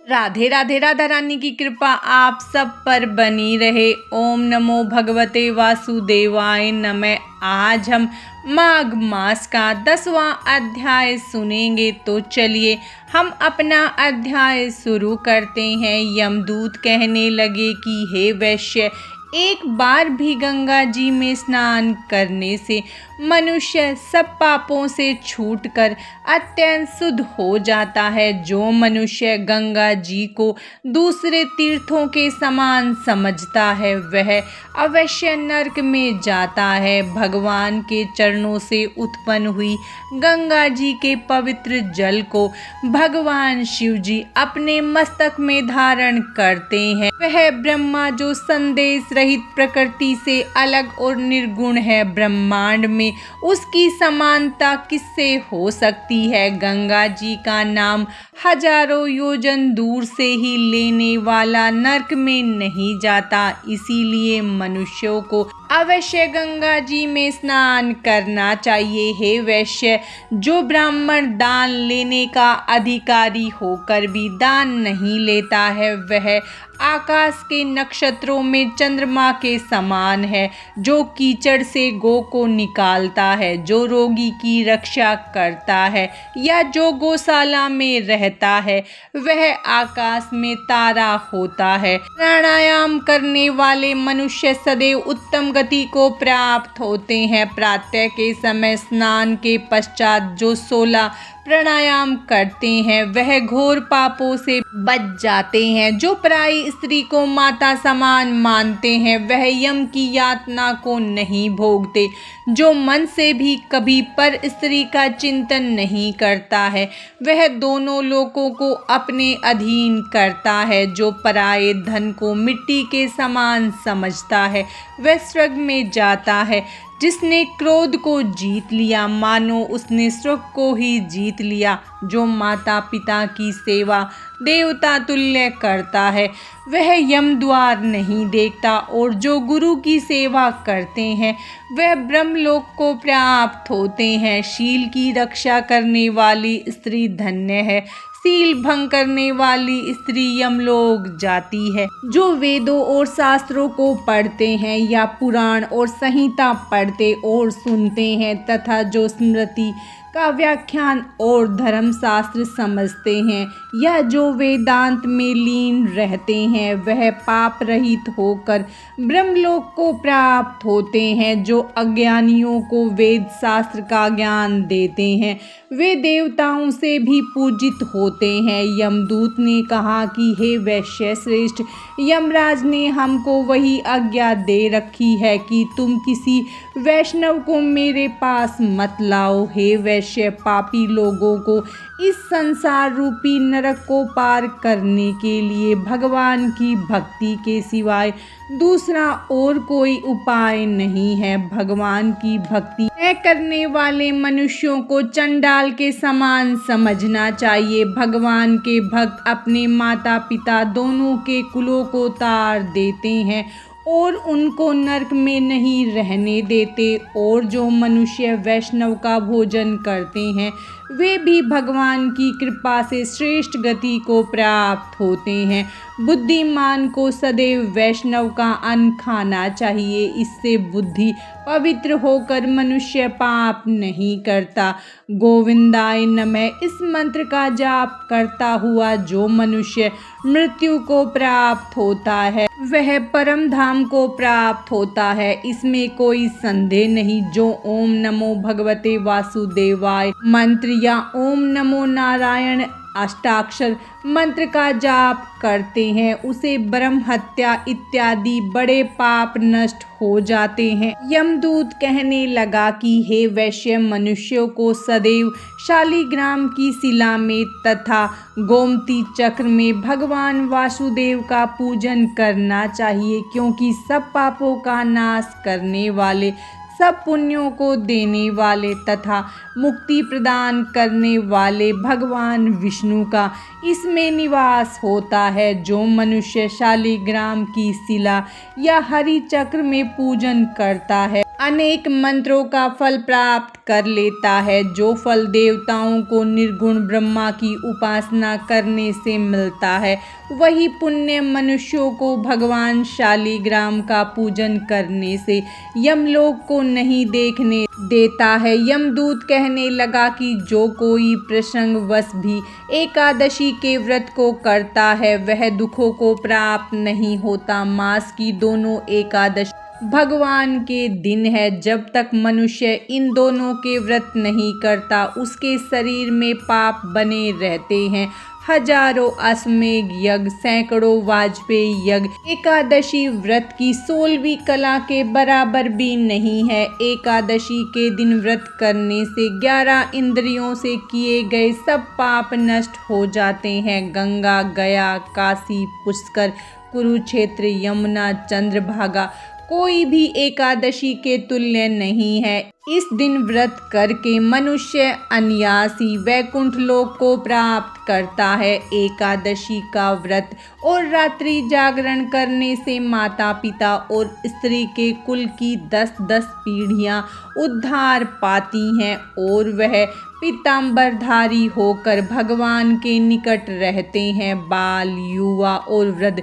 राधे राधे। राधा रानी की कृपा आप सब पर बनी रहे। ओम नमो भगवते वासुदेवाय नमः। आज हम माघ मास का 10वां अध्याय सुनेंगे। तो चलिए हम अपना अध्याय शुरू करते हैं। यमदूत कहने लगे कि हे वैश्य, एक बार भी गंगा जी में स्नान करने से मनुष्य सब पापों से छूटकर अत्यंत शुद्ध हो जाता है। जो मनुष्य गंगा जी को दूसरे तीर्थों के समान समझता है वह अवश्य नरक में जाता है। भगवान के चरणों से उत्पन्न हुई गंगा जी के पवित्र जल को भगवान शिव जी अपने मस्तक में धारण करते हैं। वह ब्रह्मा जो संदेश रहित प्रकृति से अलग और निर्गुण है, ब्रह्मांड में उसकी समानता किससे हो सकती है। गंगा जी का नाम हजारों योजन दूर से ही लेने वाला नरक में नहीं जाता। इसीलिए मनुष्यों को अवश्य गंगा जी में स्नान करना चाहिए। हे वैश्य, जो ब्राह्मण दान लेने का अधिकारी होकर भी दान नहीं लेता है वह आकाश के नक्षत्रों में चंद्रमा के समान है। जो कीचड़ से गौ को निकालता है, जो रोगी की रक्षा करता है या जो गौशाला में रहता है वह आकाश में तारा होता है। प्राणायाम करने वाले मनुष्य सदैव उत्तम गति को प्राप्त होते हैं। प्रातः के समय स्नान के पश्चात जो 16 प्राणायाम करते हैं वह घोर पापों से बच जाते हैं। जो पराई स्त्री को माता समान मानते हैं वह यम की यातना को नहीं भोगते। जो मन से भी कभी पर स्त्री का चिंतन नहीं करता है वह दोनों लोकों को अपने अधीन करता है। जो पराये धन को मिट्टी के समान समझता है वह स्वर्ग में जाता है। जिसने क्रोध को जीत लिया मानो उसने स्वर्ग को ही जीत लिया। जो माता पिता की सेवा देवता तुल्य करता है वह यम द्वार नहीं देखता, और जो गुरु की सेवा करते हैं वह ब्रह्मलोक को प्राप्त होते हैं। शील की रक्षा करने वाली स्त्री धन्य है। शील भंग करने वाली स्त्री यमलोक जाती है। जो वेदों और शास्त्रों को पढ़ते हैं या पुराण और संहिता पढ़ते और सुनते हैं तथा जो स्मृति का व्याख्यान और धर्मशास्त्र समझते हैं या जो वेदांत में लीन रहते हैं वह पाप रहित होकर ब्रह्मलोक को प्राप्त होते हैं। जो अज्ञानियों को वेद शास्त्र का ज्ञान देते हैं वे देवताओं से भी पूजित होते हैं। यमदूत ने कहा कि हे वैश्य श्रेष्ठ, यमराज ने हमको वही आज्ञा दे रखी है कि तुम किसी वैष्णव को मेरे पास मत लाओ। हे वैश्य, पापी लोगों को इस संसार रूपी नरक को पार करने के लिए भगवान की भक्ति के सिवाय दूसरा और कोई उपाय नहीं है। भगवान की भक्ति न करने वाले मनुष्यों को चंडाल के समान समझना चाहिए। भगवान के भक्त अपने माता पिता दोनों के कुलों को तार देते हैं और उनको नरक में नहीं रहने देते। और जो मनुष्य वैष्णव का भोजन करते हैं वे भी भगवान की कृपा से श्रेष्ठ गति को प्राप्त होते हैं। बुद्धिमान को सदैव वैष्णव का अन्न खाना चाहिए। इससे बुद्धि पवित्र होकर मनुष्य पाप नहीं करता। गोविंदाय नमः इस मंत्र का जाप करता हुआ जो मनुष्य मृत्यु को प्राप्त होता है वह परम धाम को प्राप्त होता है, इसमें कोई संदेह नहीं। जो ओम नमो भगवते वासुदेवाय मंत्र या ओम नमो नारायण अष्टाक्षर मंत्र का जाप करते हैं उसे ब्रह्म हत्या इत्यादि बड़े पाप नष्ट हो जाते हैं। यमदूत कहने लगा कि हे वैश्य, मनुष्यों को सदैव शालिग्राम की शिला में तथा गोमती चक्र में भगवान वासुदेव का पूजन करना चाहिए, क्योंकि सब पापों का नाश करने वाले, सब पुण्यों को देने वाले तथा मुक्ति प्रदान करने वाले भगवान विष्णु का इसमें निवास होता है। जो मनुष्य शालिग्राम की शिला या हरि चक्र में पूजन करता है अनेक मंत्रों का फल प्राप्त कर लेता है। जो फल देवताओं को निर्गुण ब्रह्मा की उपासना करने से मिलता है, वही पुण्य मनुष्यों को भगवान शालिग्राम का पूजन करने से यमलोक को नहीं देखने देता है। यमदूत कहने लगा कि जो कोई प्रसंगवश भी एकादशी के व्रत को करता है, वह दुखों को प्राप्त नहीं होता। मास की दोनों एकादशी भगवान के दिन है। जब तक मनुष्य इन दोनों के व्रत नहीं करता, उसके शरीर में पाप बने रहते हैं। हजारों अश्वमेध यज्ञ, सैकड़ों वाजपेयी यज्ञ एकादशी व्रत की 16वीं कला के बराबर भी नहीं है। एकादशी के दिन व्रत करने से 11 इंद्रियों से किए गए सब पाप नष्ट हो जाते हैं। गंगा, गया, काशी, पुष्कर, कुरुक्षेत्र, यमुना, चंद्रभागा कोई भी एकादशी के तुल्य नहीं है। इस दिन व्रत करके मनुष्य अनायासी वैकुंठ लोक को प्राप्त करता है। एकादशी का व्रत और रात्रि जागरण करने से माता पिता और स्त्री के कुल की 10-10 पीढ़ियां उद्धार पाती हैं और वह पीतांबरधारी होकर भगवान के निकट रहते हैं। बाल, युवा और वृद्ध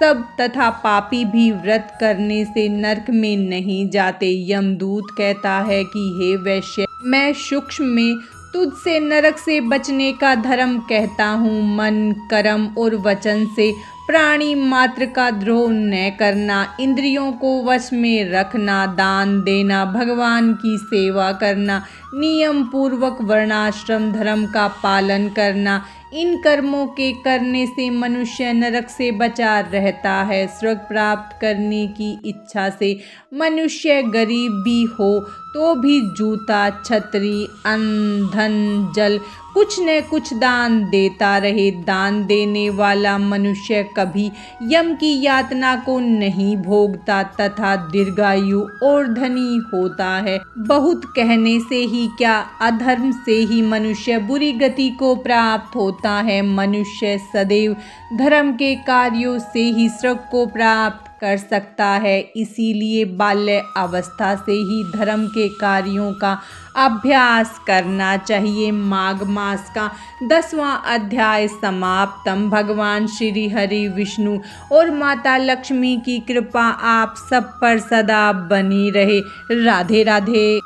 सब तथा पापी भी व्रत करने से नरक में नहीं जाते। यमदूत कहता है कि हे वैश्य, मैं सूक्ष्म में तुझसे नरक से बचने का धर्म कहता हूँ। मन, कर्म और वचन से प्राणी मात्र का द्रोह न करना, इंद्रियों को वश में रखना, दान देना, भगवान की सेवा करना, नियम पूर्वक वर्णाश्रम धर्म का पालन करना, इन कर्मों के करने से मनुष्य नरक से बचा रहता है। स्वर्ग प्राप्त करने की इच्छा से मनुष्य गरीब भी हो तो भी जूता, छतरी, अन्न, धन, जल कुछ न कुछ दान देता रहे। दान देने वाला मनुष्य कभी यम की यातना को नहीं भोगता तथा दीर्घायु और धनी होता है। बहुत कहने से ही क्या, अधर्म से ही मनुष्य बुरी गति को प्राप्त होता है। मनुष्य सदैव धर्म के कार्यों से ही स्वर्ग को प्राप्त कर सकता है। इसीलिए बाल्य अवस्था से ही धर्म के कार्यों का अभ्यास करना चाहिए। माघ मास का 10वां अध्याय समाप्तम। भगवान श्री हरि विष्णु और माता लक्ष्मी की कृपा आप सब पर सदा बनी रहे। राधे राधे।